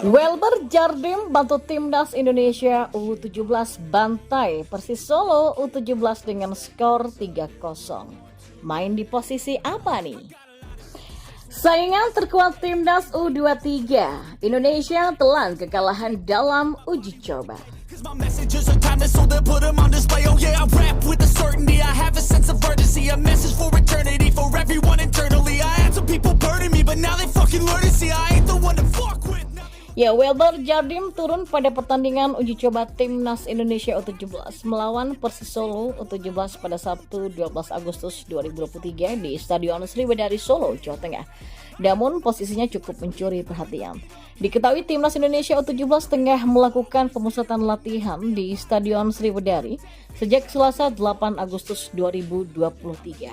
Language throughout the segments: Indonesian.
Welber Jardim bantu Timnas Indonesia U17 bantai Persis Solo U17 dengan skor 3-0. Main di posisi apa nih? Saingan terkuat Timnas U23, Indonesia telan kekalahan dalam uji coba. My messages are timeless, so they'll put them on display. Oh yeah, I rap with a certainty. I have a sense of urgency, a message for eternity, for everyone internally. I had some people burning me, but now they fucking learn to see I ain't the one to fuck with. Ya, Welber Jardim turun pada pertandingan uji coba Timnas Indonesia U17 melawan Persis Solo U17 pada Sabtu 12 Agustus 2023 di Stadion Sriwedari Solo, Jawa Tengah. Namun posisinya cukup mencuri perhatian. Diketahui Timnas Indonesia U17 tengah melakukan pemusatan latihan di Stadion Sriwedari sejak Selasa 8 Agustus 2023.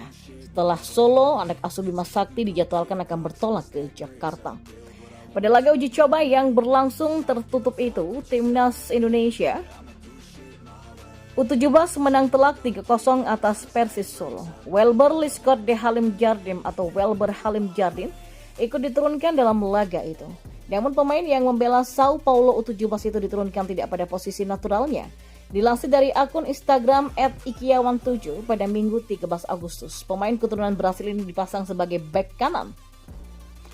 Setelah Solo, anak asuh Bima Sakti dijadwalkan akan bertolak ke Jakarta. Pada laga uji coba yang berlangsung tertutup itu, Timnas Indonesia U17 menang telak 3-0 atas Persis Solo. Welber Liskot de Halim Jardim atau Welber Halim Jardim ikut diturunkan dalam laga itu. Namun pemain yang membela Sao Paulo U17 itu diturunkan tidak pada posisi naturalnya. Dilansir dari akun Instagram @ikiawan7 pada Minggu 13 Agustus, pemain keturunan Brasil ini dipasang sebagai bek kanan.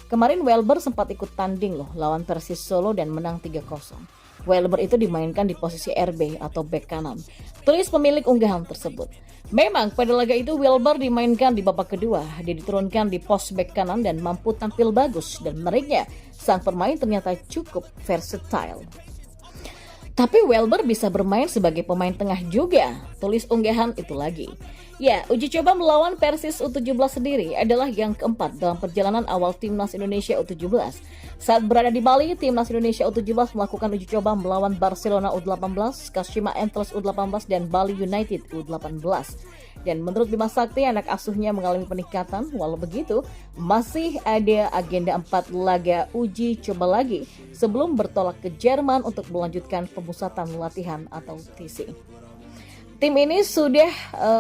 Kemarin Welber sempat ikut tanding lawan Persis Solo dan menang 3-0. Welber itu dimainkan di posisi RB atau bek kanan. Tulis pemilik unggahan tersebut. Memang pada laga itu Welber dimainkan di babak kedua. Dia diturunkan di pos bek kanan dan mampu tampil bagus, dan menariknya sang pemain ternyata cukup versatile. Tapi Welber bisa bermain sebagai pemain tengah juga, tulis unggahan itu lagi. Ya, uji coba melawan Persis U17 sendiri adalah yang keempat dalam perjalanan awal Timnas Indonesia U17. Saat berada di Bali, Timnas Indonesia U17 melakukan uji coba melawan Barcelona U18, Kashima Antlers U18, dan Bali United U18. Dan menurut Bima Sakti, anak asuhnya mengalami peningkatan. Walau begitu, masih ada agenda 4 laga uji coba lagi sebelum bertolak ke Jerman untuk melanjutkan pemusatan latihan atau TC. Tim ini sudah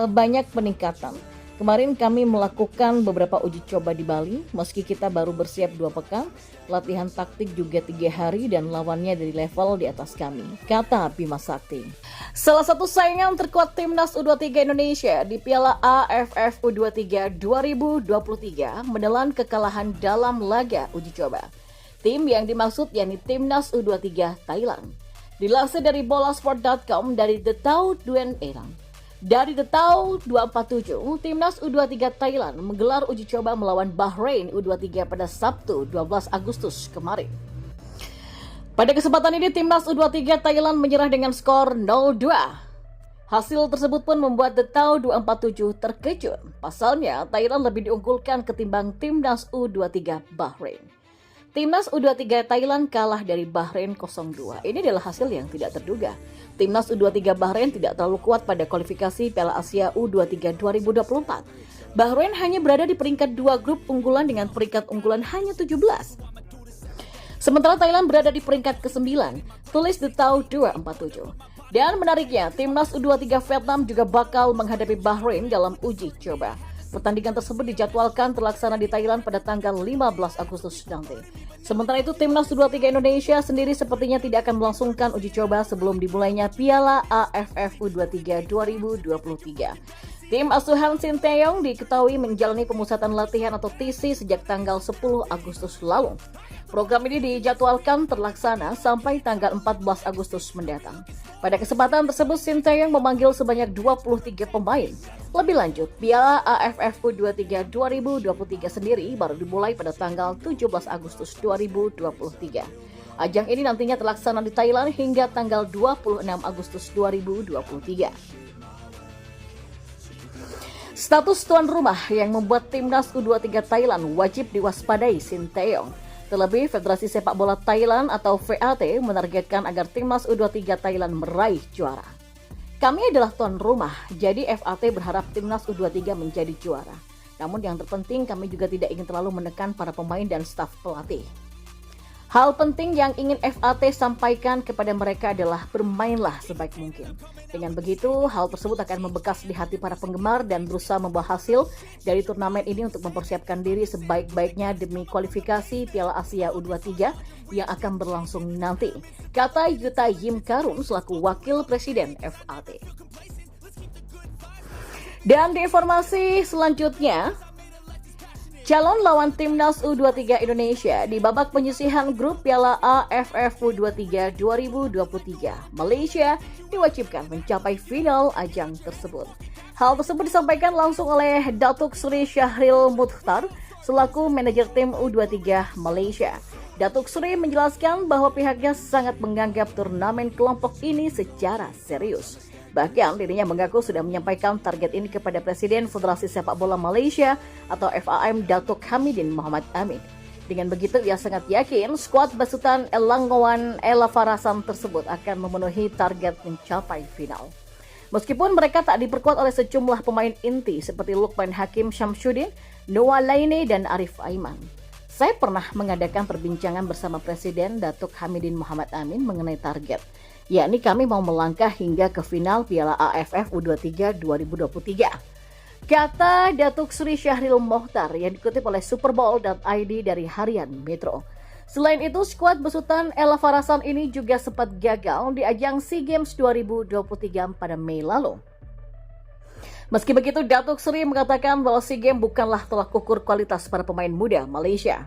banyak peningkatan. Kemarin kami melakukan beberapa uji coba di Bali, meski kita baru bersiap 2 pekan, latihan taktik juga 3 hari dan lawannya dari level di atas kami, kata Bima Sakti. Salah satu saingan terkuat Timnas U23 Indonesia di Piala AFF U23 2023 menelan kekalahan dalam laga uji coba. Tim yang dimaksud yakni Timnas U23 Thailand. Dilansir dari bolasport.com dari The Tau Duen Erang. Dari The Tau 247, Timnas U23 Thailand menggelar uji coba melawan Bahrain U23 pada Sabtu 12 Agustus kemarin. Pada kesempatan ini, Timnas U23 Thailand menyerah dengan skor 0-2. Hasil tersebut pun membuat The Tau 247 terkejut. Pasalnya, Thailand lebih diunggulkan ketimbang Timnas U23 Bahrain. Timnas U23 Thailand kalah dari Bahrain 0-2. Ini adalah hasil yang tidak terduga. Timnas U23 Bahrain tidak terlalu kuat pada kualifikasi Piala Asia U23 2024. Bahrain hanya berada di peringkat 2 grup unggulan dengan peringkat unggulan hanya 17. Sementara Thailand berada di peringkat ke-9, tulis The Tau 247. Dan menariknya, Timnas U23 Vietnam juga bakal menghadapi Bahrain dalam uji coba. Pertandingan tersebut dijadwalkan terlaksana di Thailand pada tanggal 15 Agustus nanti. Sementara itu, Timnas U23 Indonesia sendiri sepertinya tidak akan melangsungkan uji coba sebelum dimulainya Piala AFF U23 2023. Tim asuhan Sinteyong diketahui menjalani pemusatan latihan atau TC sejak tanggal 10 Agustus lalu. Program ini dijadwalkan terlaksana sampai tanggal 14 Agustus mendatang. Pada kesempatan tersebut, Sinteyong memanggil sebanyak 23 pemain. Lebih lanjut, Piala AFF U23 2023 sendiri baru dimulai pada tanggal 17 Agustus 2023. Ajang ini nantinya terlaksana di Thailand hingga tanggal 26 Agustus 2023. Status tuan rumah yang membuat Timnas U23 Thailand wajib diwaspadai Sinteyong. Terlebih, Federasi Sepak Bola Thailand atau VAT menargetkan agar Timnas U23 Thailand meraih juara. Kami adalah tuan rumah, jadi FAT berharap Timnas U23 menjadi juara. Namun yang terpenting, kami juga tidak ingin terlalu menekan para pemain dan staf pelatih. Hal penting yang ingin FAT sampaikan kepada mereka adalah bermainlah sebaik mungkin. Dengan begitu, hal tersebut akan membekas di hati para penggemar dan berusaha membawa hasil dari turnamen ini untuk mempersiapkan diri sebaik-baiknya demi kualifikasi Piala Asia U23 yang akan berlangsung nanti, kata Yuta Yim Karun selaku Wakil Presiden FAT. Dan di informasi selanjutnya, calon lawan Timnas U23 Indonesia di babak penyisihan grup Piala AFF U23 2023, Malaysia diwajibkan mencapai final ajang tersebut. Hal tersebut disampaikan langsung oleh Datuk Seri Syahril Mukhtar selaku manajer tim U23 Malaysia. Datuk Seri menjelaskan bahwa pihaknya sangat menganggap turnamen kelompok ini secara serius. Bahkan dirinya mengaku sudah menyampaikan target ini kepada Presiden Federasi Sepak Bola Malaysia atau FAM Datuk Hamidin Mohamad Amin. Dengan begitu ia sangat yakin skuad besutan Elangowan Elafarasan tersebut akan memenuhi target mencapai final. Meskipun mereka tak diperkuat oleh sejumlah pemain inti seperti Lukman Hakim Syamsuddin, Noah Laine dan Arif Aiman. Saya pernah mengadakan perbincangan bersama Presiden Datuk Hamidin Mohamad Amin mengenai target, yakni kami mau melangkah hingga ke final Piala AFF U23 2023. Kata Datuk Seri Syahril Mokhtar yang dikutip oleh Superbowl.id dari Harian Metro. Selain itu, skuad besutan Elafarasan ini juga sempat gagal di ajang SEA Games 2023 pada Mei lalu. Meski begitu, Datuk Seri mengatakan bahwa SEA Games bukanlah tolak ukur kualitas para pemain muda Malaysia.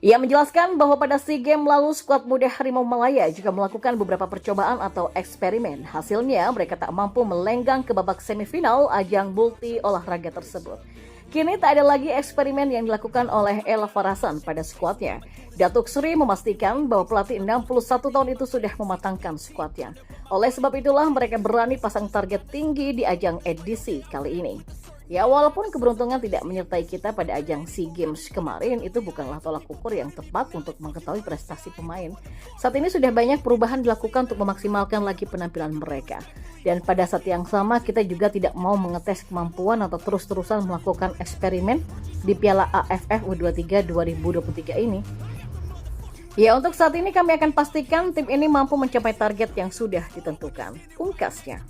Ia menjelaskan bahwa pada SEA Games lalu skuad muda Harimau Malaya juga melakukan beberapa percobaan atau eksperimen. Hasilnya mereka tak mampu melenggang ke babak semifinal ajang multi olahraga tersebut. Kini tak ada lagi eksperimen yang dilakukan oleh Elafarasan pada skuadnya. Datuk Seri memastikan bahwa pelatih 61 tahun itu sudah mematangkan skuadnya. Oleh sebab itulah mereka berani pasang target tinggi di ajang edisi kali ini. Ya, walaupun keberuntungan tidak menyertai kita pada ajang SEA Games kemarin, itu bukanlah tolak ukur yang tepat untuk mengetahui prestasi pemain. Saat ini sudah banyak perubahan dilakukan untuk memaksimalkan lagi penampilan mereka. Dan pada saat yang sama, kita juga tidak mau mengetes kemampuan atau terus-terusan melakukan eksperimen di Piala AFF U23 2023 ini. Ya, untuk saat ini kami akan pastikan tim ini mampu mencapai target yang sudah ditentukan, pungkasnya.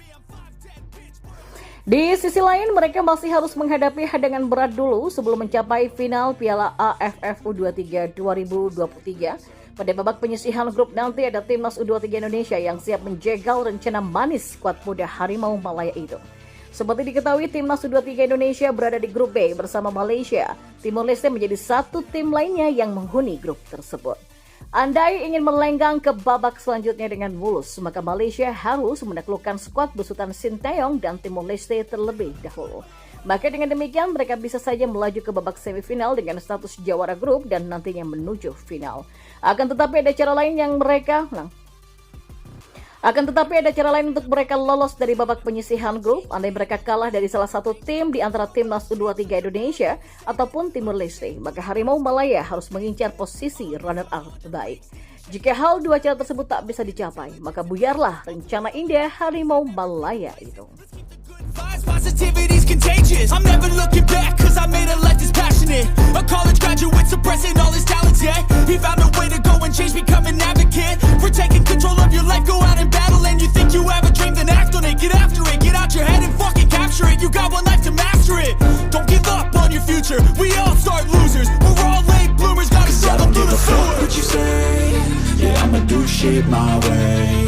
Di sisi lain, mereka masih harus menghadapi hadangan berat dulu sebelum mencapai final Piala AFF U23 2023. Pada babak penyisihan grup nanti ada Timnas U23 Indonesia yang siap menjegal rencana manis skuad muda Harimau Malaya itu. Seperti diketahui, Timnas U23 Indonesia berada di grup B bersama Malaysia. Timor Leste menjadi satu tim lainnya yang menghuni grup tersebut. Andai ingin melenggang ke babak selanjutnya dengan mulus, maka Malaysia harus menaklukkan skuad besutan Sinteyong dan Timor Leste terlebih dahulu. Maka dengan demikian mereka bisa saja melaju ke babak semifinal dengan status jawara grup dan nantinya menuju final. Akan tetapi ada cara lain untuk mereka lolos dari babak penyisihan grup andai mereka kalah dari salah satu tim di antara Timnas U23 Indonesia ataupun Timor Leste. Maka Harimau Malaya harus mengincar posisi runner-up terbaik. Jika hal dua cara tersebut tak bisa dicapai, maka buyarlah rencana indah Harimau Malaya itu. Positivity's contagious. I'm never looking back cause I made a life that's passionate. A college graduate suppressing all his talents, yeah. He found a way to go and change, become an advocate for taking control of your life, go out and battle. And you think you have a dream, then act on it. Get after it, get out your head and fucking capture it. You got one life to master it. Don't give up on your future. We all start losers. We're all late bloomers, gotta struggle through the sewer. What you say? Yeah, I'ma do shit my way.